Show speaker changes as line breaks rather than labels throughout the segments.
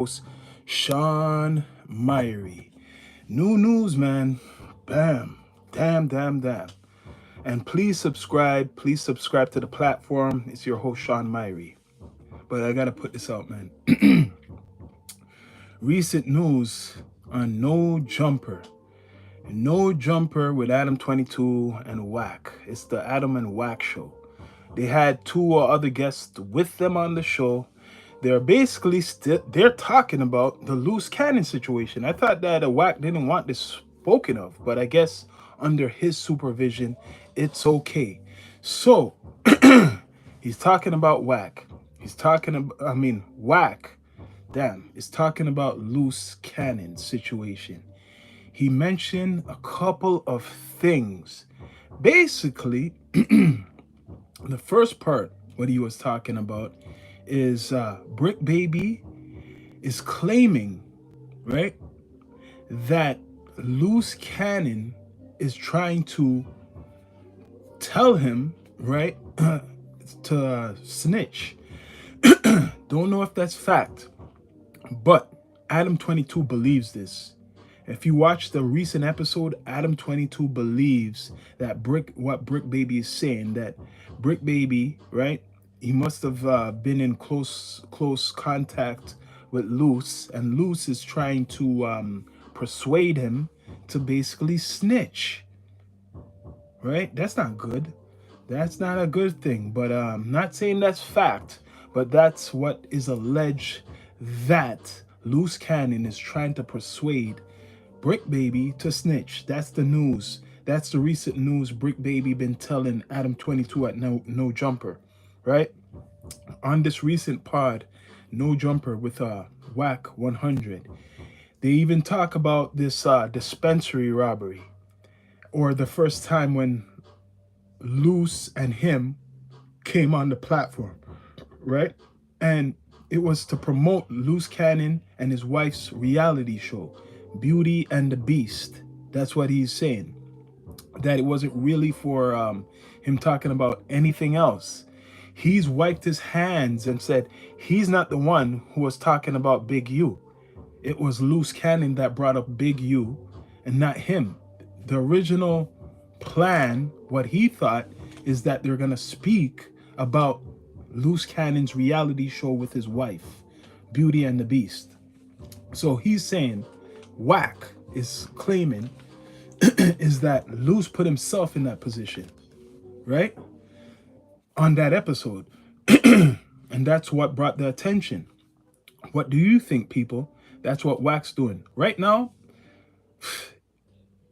host, Sean Myrie. New news, man. Bam. Damn, damn, damn. And please subscribe. Please subscribe to the platform. It's your host, Sean Myrie. But I gotta put this out, man. Recent news on No Jumper. No Jumper with Adam 22 and Whack. It's the Adam and Whack show. They had two or other guests with them on the show. They're basically they're talking about the loose cannon situation. I thought that a Whack didn't want this spoken of, but I guess under his supervision, it's okay. So he's talking about Whack. He's talking about, Whack. Damn, is talking about loose cannon situation. He mentioned a couple of things. Basically, the first part, what he was talking about, is Brick Baby is claiming, right, that Loose Cannon is trying to tell him, right, to snitch. Don't know if that's fact, but Adam 22 believes this. If you watch the recent episode, Adam 22 believes that what Brick Baby is saying, that Brick Baby, right, he must have been in close contact with Luce, and Luce is trying to persuade him to basically snitch, right? That's not good. That's not a good thing, but I'm not saying that's fact, but that's what is alleged, that Loose Cannon is trying to persuade Brick Baby to snitch. That's the news. That's the recent news Brick Baby been telling Adam 22 at No Jumper, right? On this recent pod, No Jumper with Whack 100. They even talk about this dispensary robbery, or the first time when Luce and him came on the platform, right? And it was to promote Loose Cannon and his wife's reality show, Beauty and the Beast. That's what he's saying. That it wasn't really for him talking about anything else. He's wiped his hands and said he's not the one who was talking about Big U. It was Loose Cannon that brought up Big U and not him. The original plan, what he thought, is that they're going to speak about Loose Cannon's reality show with his wife, Beauty and the Beast. So he's saying, Whack is claiming is that Loose put himself in that position, right? On that episode. And that's what brought the attention. What do you think, people? That's what Whack's doing. Right now,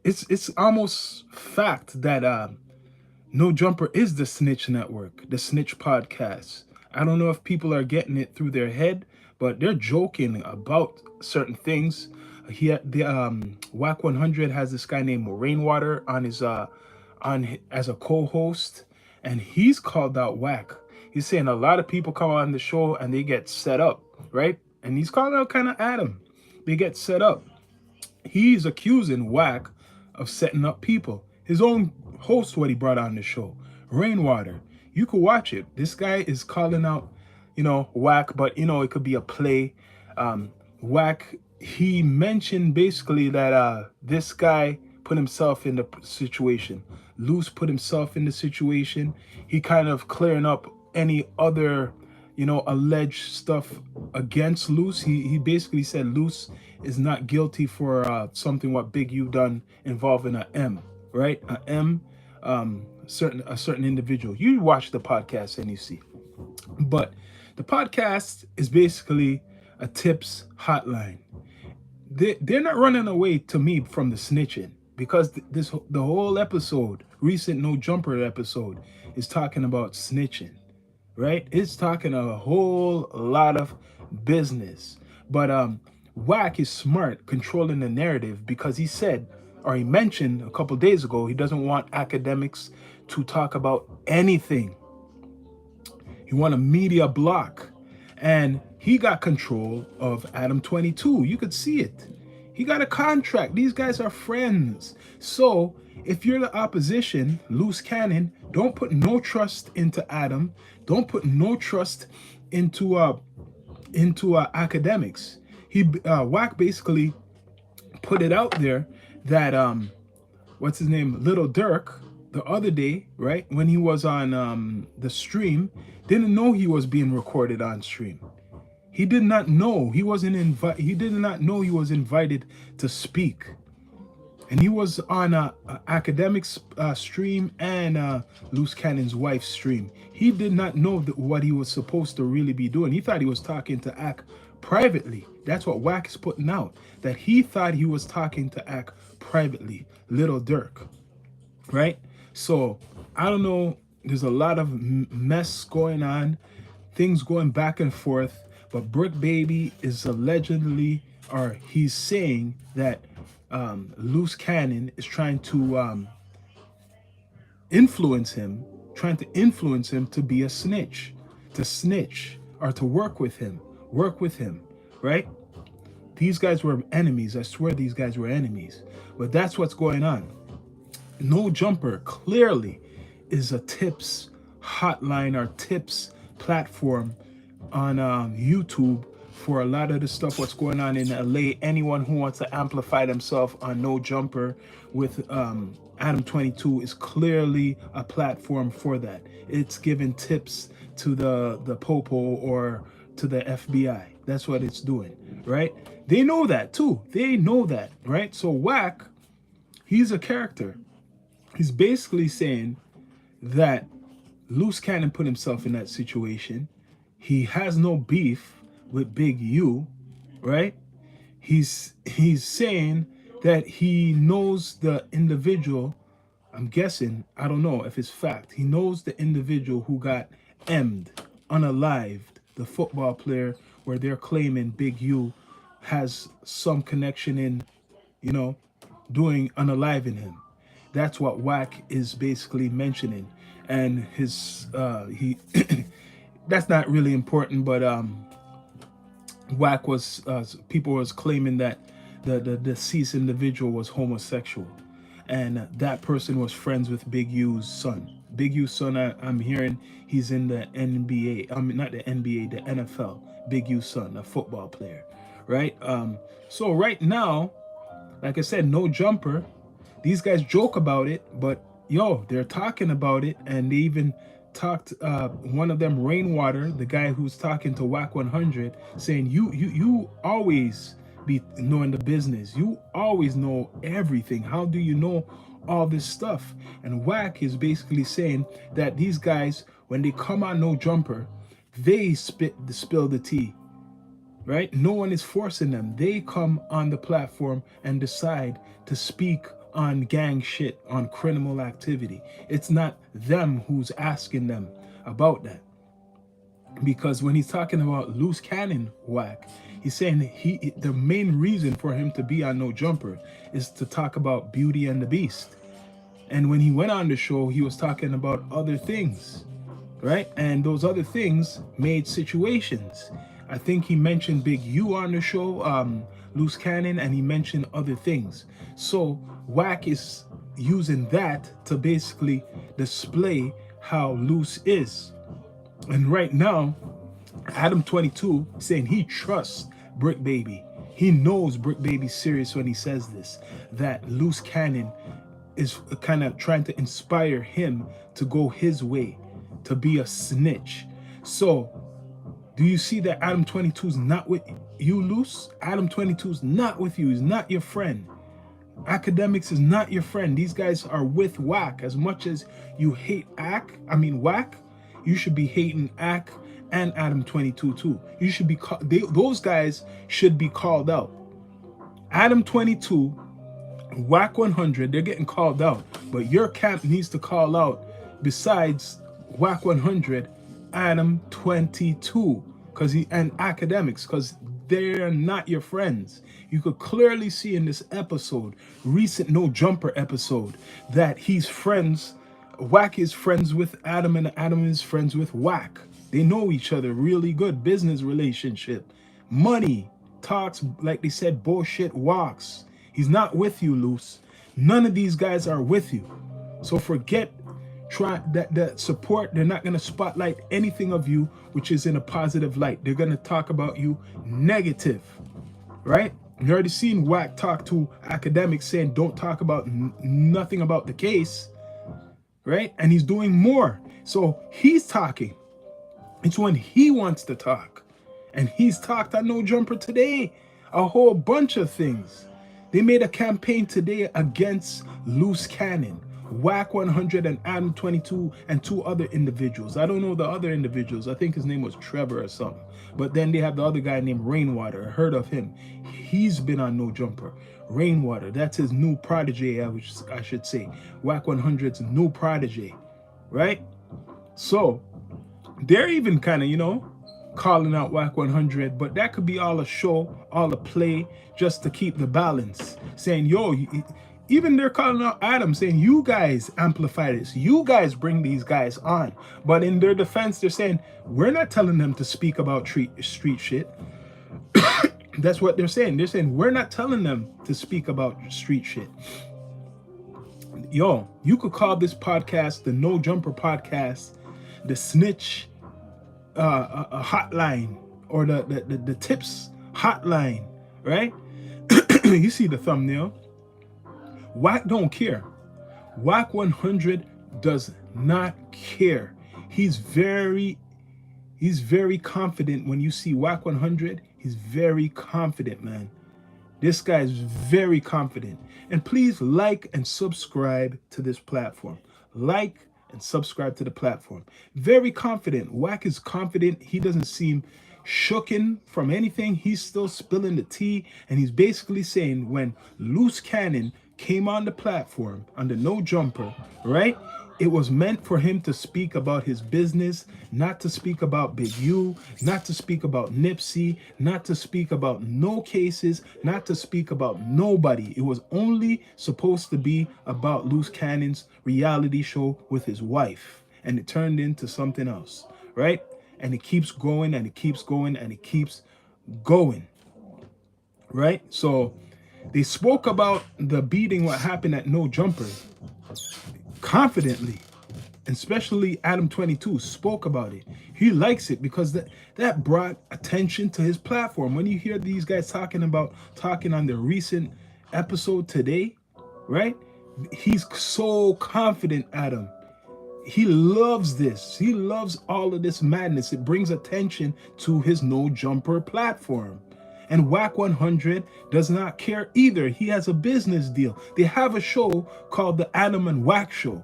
it's almost fact that No Jumper is the Snitch Network, the Snitch Podcast. I don't know if people are getting it through their head, but they're joking about certain things. He had the Whack 100 has this guy named Rainwater on his as a co-host, and he's called out Whack. He's saying a lot of people come on the show and they get set up, right? And he's calling out kind of Adam. They get set up. He's accusing Whack of setting up people. His own host, what he brought on the show, Rainwater. You could watch it. This guy is calling out, Whack, but it could be a play. Whack, he mentioned basically that this guy put himself in the situation. Luce put himself in the situation. He kind of clearing up any other, alleged stuff against Luce. He basically said Luce is not guilty for something what Big U done involving a M, right? A M, a certain individual. You watch the podcast and you see. But the podcast is basically a tips hotline. They're not running away to me from the snitching, because the whole episode, recent No Jumper episode, is talking about snitching, right? It's talking a whole lot of business. But Whack is smart controlling the narrative, because he said, or he mentioned a couple days ago, he doesn't want academics to talk about anything. He want a media block. And he got control of Adam 22. You could see it. He got a contract. These guys are friends. So if you're the opposition, Loose Cannon, don't put no trust into Adam. Don't put no trust into academics. Wack basically put it out there that what's his name, Little Dirk, the other day, right, when he was on the stream, didn't know he was being recorded on stream. He did not know he wasn't invited. He did not know he was invited to speak, and he was on a academics stream and Loose Cannon's wife's stream. He did not know what he was supposed to really be doing. He thought he was talking to Ack privately. That's what Wack is putting out. That he thought he was talking to Ack privately, Little Dirk, right? So I don't know. There's a lot of mess going on, things going back and forth. But Brick Baby is allegedly, or he's saying that Loose Cannon is trying to influence him, to be a snitch, to snitch, or to work with him, right? These guys were enemies. I swear these guys were enemies. But that's what's going on. No Jumper clearly is a tips hotline or tips platform on YouTube for a lot of the stuff what's going on in LA. Anyone who wants to amplify themselves on No Jumper with Adam 22 is clearly a platform for that. It's giving tips to the Popo or to the FBI. That's what it's doing, right? They know that too. They know that, right? So Wack, he's a character. He's basically saying that Loose Cannon put himself in that situation. He has no beef with Big U, right? He's saying that he knows the individual. I'm guessing, I don't know if it's fact. He knows the individual who got M'd, unalived, the football player, where they're claiming Big U has some connection in, you know, doing unaliving him. That's what Wack is basically mentioning. And his that's not really important, but Wack was people was claiming that the deceased individual was homosexual, and that person was friends with Big U's son. Big U's son, I'm hearing he's in the NBA. I mean, not the NBA, the NFL. Big U's son, a football player, right? So right now, like I said, No Jumper. These guys joke about it, but yo, they're talking about it, and they even talked. One of them, Rainwater, the guy who's talking to Wack 100, saying, "You always be knowing the business. You always know everything. How do you know all this stuff?" And Wack is basically saying that these guys, when they come on No Jumper, they spill the tea. Right? No one is forcing them. They come on the platform and decide to speak on gang shit, on criminal activity. It's not them who's asking them about that. Because when he's talking about Loose Cannon Wack, he's saying the main reason for him to be on No Jumper is to talk about Beauty and the Beast. And when he went on the show, he was talking about other things, right? And those other things made situations. I think he mentioned Big U on the show, Loose Cannon, and he mentioned other things. So Wack is using that to basically display how Loose is. And right now, Adam 22 saying he trusts Brick Baby. He knows Brick Baby's serious when he says this, that Loose Cannon is kind of trying to inspire him to go his way, to be a snitch. So do you see that Adam 22 is not with you, Loose? Adam 22 is not with you. He's not your friend. Academics is not your friend. These guys are with Wack. As much as you hate Wack, you should be hating Ack and Adam 22 too. You should be those guys should be called out. Adam 22, Wack 100, they're getting called out. But your camp needs to call out, besides Wack 100, Adam 22, and Academics, because they're not your friends. You could clearly see in this episode, recent No Jumper episode, that Wack is friends with Adam, and Adam is friends with Wack. They know each other really good, business relationship. Money talks, like they said, bullshit walks. He's not with you, Loose. None of these guys are with you. So forget that support. They're not going to spotlight anything of you which is in a positive light. They're going to talk about you negative. right? You already seen Wack talk to academics saying don't talk about nothing about the case, right? And he's doing more. So he's talking. It's when he wants to talk. And he's talked on No Jumper today. A whole bunch of things. They made a campaign today against Loose Cannon, Whack 100 and Adam 22 and two other individuals. I don't know the other individuals. I think his name was Trevor or something. But then they have the other guy named Rainwater. I heard of him. He's been on No Jumper. Rainwater, that's his new protege, I should say. Whack 100's new protege, right? So they're even kind of, calling out Whack 100, but that could be all a show, all a play, just to keep the balance. Saying, yo, even they're calling out Adam, saying, you guys amplify this. You guys bring these guys on. But in their defense, they're saying, we're not telling them to speak about street shit. That's what they're saying. They're saying, we're not telling them to speak about street shit. Yo, you could call this podcast the No Jumper Podcast, the Snitch a hotline, or the tips hotline, right? You see the thumbnail. Whack don't care. Whack 100 does not care. He's very confident. When you see Whack 100, he's very confident, man. This guy is very confident. And please like and subscribe to this platform. Like and subscribe to the platform. Very confident. Whack is confident. He doesn't seem shooken from anything. He's still spilling the tea. And he's basically saying when Loose Cannon came on the platform under No Jumper, right? It was meant for him to speak about his business, not to speak about Big U, not to speak about Nipsey, not to speak about no cases, not to speak about nobody. It was only supposed to be about Loose Cannon's reality show with his wife. And it turned into something else, right? And it keeps going and it keeps going and it keeps going, right? So they spoke about the beating, what happened at No Jumper, confidently, especially Adam 22 spoke about it. He likes it because that brought attention to his platform. When you hear these guys talking on their recent episode today, right? He's so confident, Adam. He loves this. He loves all of this madness. It brings attention to his No Jumper platform. And Whack 100 does not care either. He has a business deal. They have a show called the Adam and Whack Show.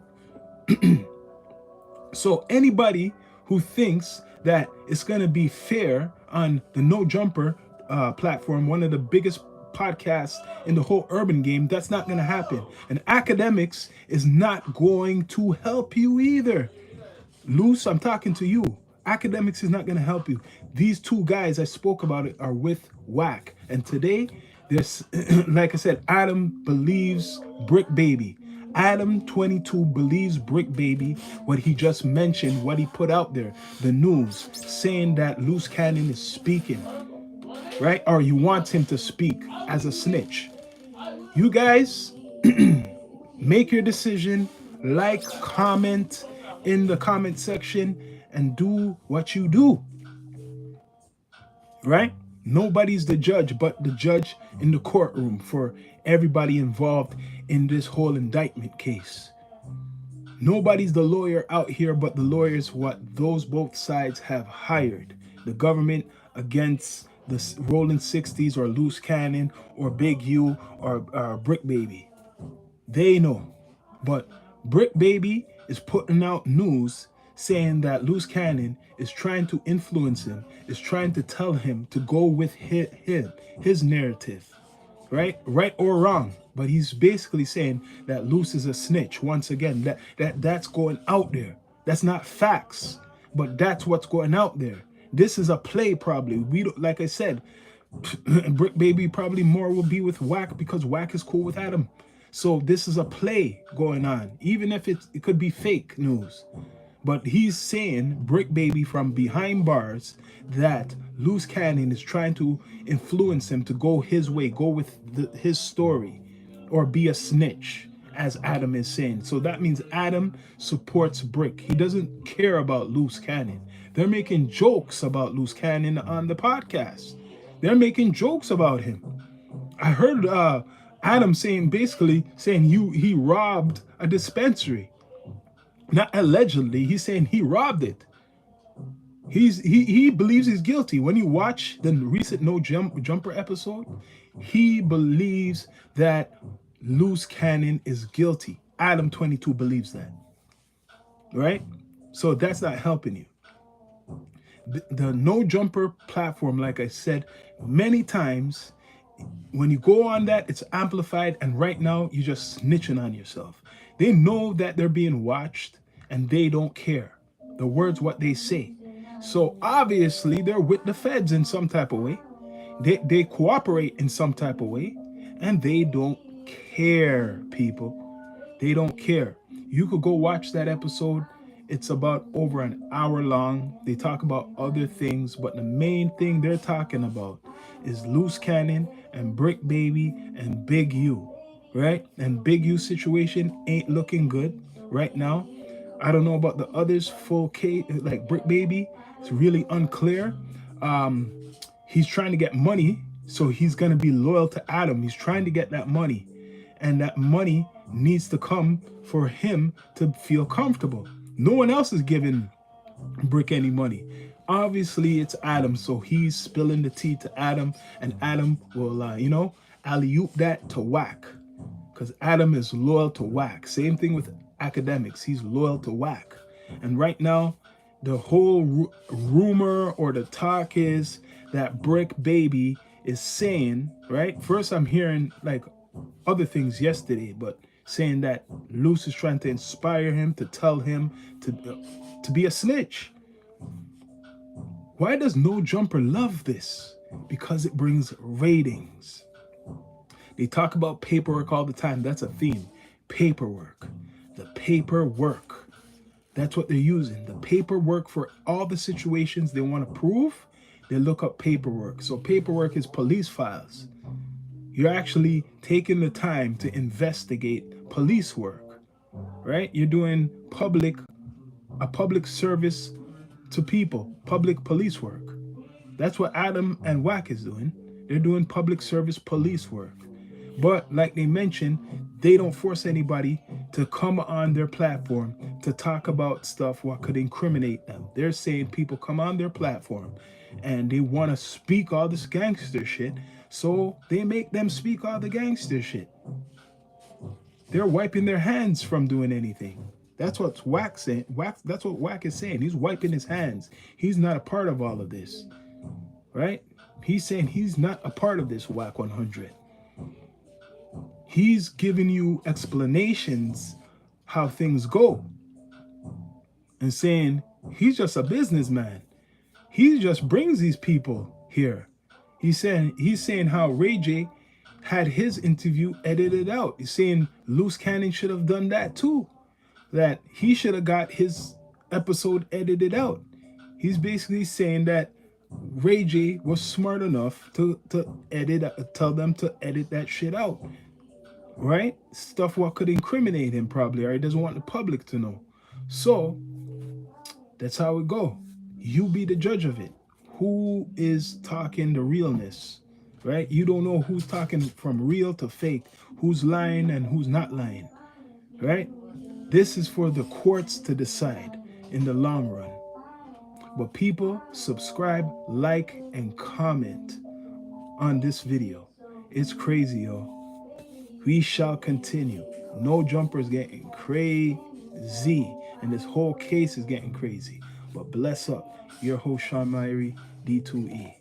So anybody who thinks that it's going to be fair on the No Jumper platform, one of the biggest podcasts in the whole urban game, that's not going to happen. And academics is not going to help you either. Loose, I'm talking to you. Academics is not going to help you. These two guys I spoke about it are with Whack. And today, there's, like I said, Adam believes Brick Baby. Adam 22 believes Brick Baby, what he just mentioned, what he put out there, the news, saying that Loose Cannon is speaking, right? Or you want him to speak as a snitch. You guys, make your decision, like, comment in the comment section, and do what you do, right? Nobody's the judge but the judge in the courtroom for everybody involved in this whole indictment case. Nobody's the lawyer out here but the lawyers what those both sides have hired. The government against the Rolling 60s or Loose Cannon or Big U or Brick Baby. They know. But Brick Baby is putting out news saying that Loose Cannon is trying to influence him, is trying to tell him to go with his narrative, right? Right or wrong. But he's basically saying that Loose is a snitch. Once again, that's going out there. That's not facts, but that's what's going out there. This is a play probably. We don't, like I said, Brick Baby probably more will be with Whack because Whack is cool with Adam. So this is a play going on, even if it could be fake news. But he's saying, Brick Baby from behind bars, that Loose Cannon is trying to influence him to go his way, go with his story, or be a snitch, as Adam is saying. So that means Adam supports Brick. He doesn't care about Loose Cannon. They're making jokes about Loose Cannon on the podcast. They're making jokes about him. I heard Adam saying, basically saying he robbed a dispensary. Not allegedly, he's saying he robbed it. He believes he's guilty. When you watch the recent Jumper episode, he believes that Loose Cannon is guilty. Adam 22 believes that, right? So that's not helping you. The No Jumper platform, like I said many times, when you go on that, it's amplified, and right now you're just snitching on yourself. They know that they're being watched, and they don't care. The words, what they say. So obviously they're with the feds in some type of way. They cooperate in some type of way, and they don't care, people. They don't care. You could go watch that episode. It's about over an hour long. They talk about other things, but the main thing they're talking about is Loose Cannon and Brick Baby and Big U, right? And Big U situation ain't looking good right now. I don't know about the others. Full K, like Brick Baby, it's really unclear. Um, he's trying to get money, so he's gonna be loyal to Adam. He's trying to get that money, and that money needs to come for him to feel comfortable. No one else is giving Brick any money. Obviously, it's Adam, so he's spilling the tea to Adam, and Adam will, alley-oop that to Whack, because Adam is loyal to Whack. Same thing with academics. He's loyal to Whack. And right now, the whole rumor or the talk is that Brick Baby is saying, right? First, I'm hearing like other things yesterday, but saying that Luce is trying to inspire him, to tell him to be a snitch. Why does No Jumper love this? Because it brings ratings. They talk about paperwork all the time. That's a theme. Paperwork. The paperwork. That's what they're using. The paperwork for all the situations they want to prove, they look up paperwork. So paperwork is police files. You're actually taking the time to investigate police work, right? You're doing a public service to people, public police work. That's what Adam and Wack is doing. They're doing public service police work. But like they mentioned, they don't force anybody to come on their platform to talk about stuff what could incriminate them. They're saying people come on their platform and they want to speak all this gangster shit, so they make them speak all the gangster shit. They're wiping their hands from doing anything. That's what Wack saying. That's what Wack is saying. He's wiping his hands. He's not a part of all of this, right? He's saying he's not a part of this Wack 100. He's giving you explanations how things go and saying he's just a businessman. He just brings these people here. He's saying how Ray J had his interview edited out. He's saying Loose Cannon should have done that too. That he should have got his episode edited out. He's basically saying that Ray J was smart enough to tell them to edit that shit out. Right? Stuff what could incriminate him probably, or he doesn't want the public to know. So that's how it go. You be the judge of it. Who is talking the realness, right? You don't know who's talking from real to fake, who's lying and who's not lying, right? This is for the courts to decide in the long run. But people, subscribe, like, and comment on this video. It's crazy, yo. We shall continue. No Jumper's getting crazy, and this whole case is getting crazy. But bless up. Your host, Sean Myrie, D2E.